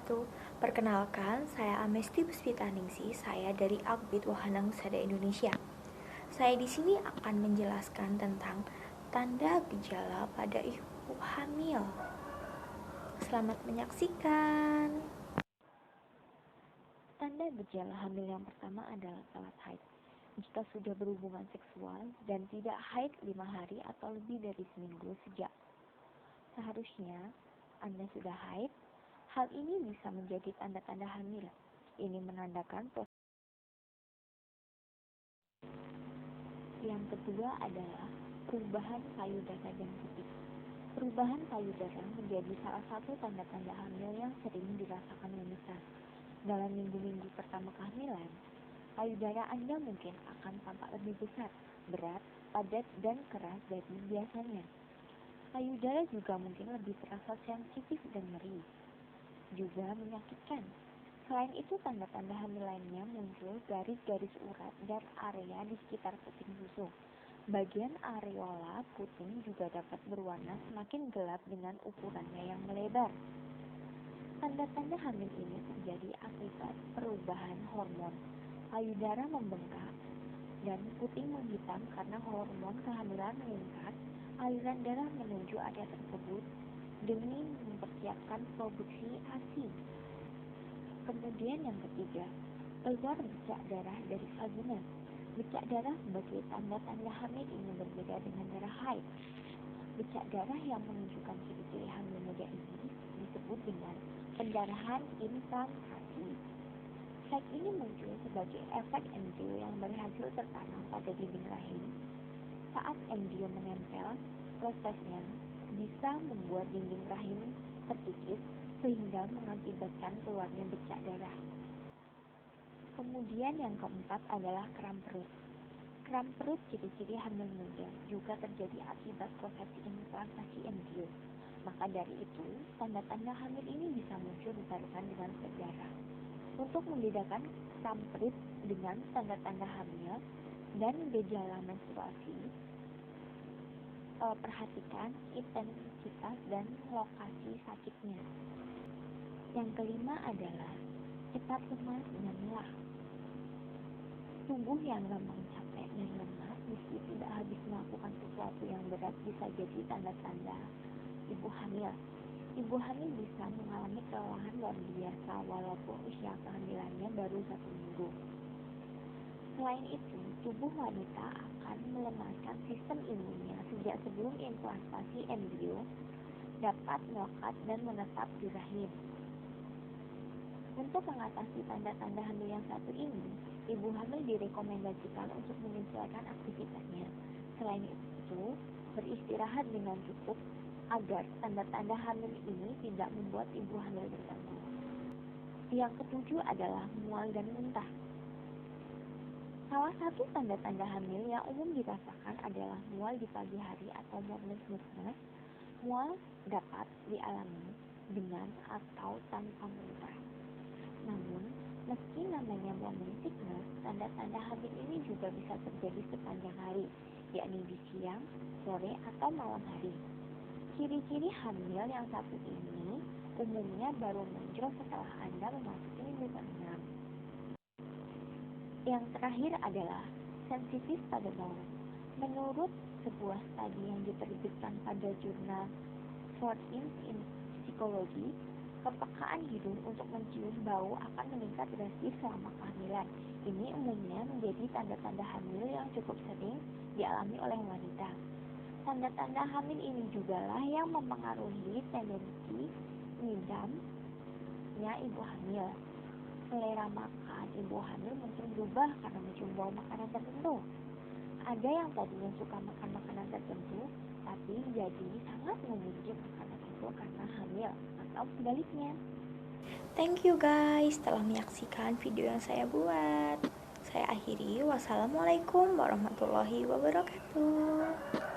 wabarakatuh. Perkenalkan, saya Amesti Puspitaningsih, saya dari Akbid Wahana Sada Indonesia. Saya di sini akan menjelaskan tentang tanda gejala pada ibu hamil. Selamat menyaksikan. Tanda gejala hamil yang pertama adalah telat haid. Jika sudah berhubungan seksual dan tidak haid 5 hari atau lebih dari seminggu sejak seharusnya Anda sudah haid, hal ini bisa menjadi tanda-tanda hamil. Ini menandakan proses. Yang kedua adalah perubahan payudara dan putih. Perubahan payudara menjadi salah satu tanda-tanda hamil yang sering dirasakan wanita. Dalam minggu-minggu pertama kehamilan, payudara Anda mungkin akan tampak lebih besar, berat, padat, dan keras dari biasanya. Payudara juga mungkin lebih terasa sensitif dan nyeri, juga menyakitkan. Selain itu, tanda-tanda hamil lainnya muncul garis-garis urat dan area di sekitar puting susu. Bagian areola puting juga dapat berwarna semakin gelap dengan ukurannya yang melebar. Tanda-tanda hamil ini terjadi akibat perubahan hormon. Payudara membengkak dan puting menghitam karena hormon kehamilan meningkat. Aliran darah menuju area tersebut demi mempersiapkan produksi ASI. Kemudian yang ketiga, keluar bercak darah dari vagina. Bercak darah sebagai tanda-tanda hamil ini berbeda dengan darah haid. Bercak darah yang menunjukkan ciri-ciri hamil muda ini disebut dengan pendarahan implantasi. Efek ini muncul sebagai efek embrio yang berhasil tertanam pada dinding rahim. Saat embrio menempel, prosesnya bisa membuat dinding rahim terkikis sehingga mengakibatkan keluarnya bercak darah. Kemudian yang keempat adalah kram perut. Kram perut ciri-ciri hamil muda juga terjadi akibat proses implantasi embrio. Maka dari itu, tanda-tanda hamil ini bisa muncul dibarengan dengan flek darah. Untuk membedakan kram perut dengan tanda-tanda hamil dan gejala menstruasi, perhatikan intensitas dan lokasi sakitnya. Yang kelima adalah cepat lemas dan lelah. Tubuh yang gampang capek dan lemas meski tidak habis melakukan sesuatu yang berat bisa jadi tanda-tanda ibu hamil. Ibu hamil bisa mengalami kelelahan luar biasa walaupun usia kehamilannya baru 1 minggu. Selain itu, tubuh wanita akan melemahkan sistem imunnya sejak sebelum implantasi embrio dapat melekat dan menetap di rahim. Untuk mengatasi tanda-tanda hamil yang satu ini, ibu hamil direkomendasikan untuk menyesuaikan aktivitasnya. Selain itu, beristirahat dengan cukup agar tanda-tanda hamil ini tidak membuat ibu hamil terganggu. Yang ketujuh adalah mual dan muntah. Salah satu tanda-tanda hamil yang umum dirasakan adalah mual di pagi hari atau morning sickness. Mual dapat dialami dengan atau tanpa muntah. Namun, meski namanya morning sickness, tanda-tanda hamil ini juga bisa terjadi sepanjang hari, yakni di siang, sore, atau malam hari. Ciri-ciri hamil yang satu ini umumnya baru muncul setelah Anda memasuki minggu ke-6. Yang terakhir adalah sensitif pada bau. Menurut sebuah studi yang diterbitkan pada jurnal 14th in Psychology, kepekaan hidung untuk mencium bau akan meningkat drastis selama kehamilan. Ini umumnya menjadi tanda-tanda hamil yang cukup sering dialami oleh wanita. Tanda-tanda hamil ini jugalah yang mempengaruhi tendensi ngidamnya ibu hamil. Selera makan ibu hamil mungkin berubah karena mencium bau makanan tertentu. Ada yang tadinya suka makan makanan tertentu, tapi jadi sangat membenci makanan itu karena hamil, atau sebaliknya. Thank you guys telah menyaksikan video yang saya buat. Saya akhiri. Wassalamualaikum warahmatullahi wabarakatuh.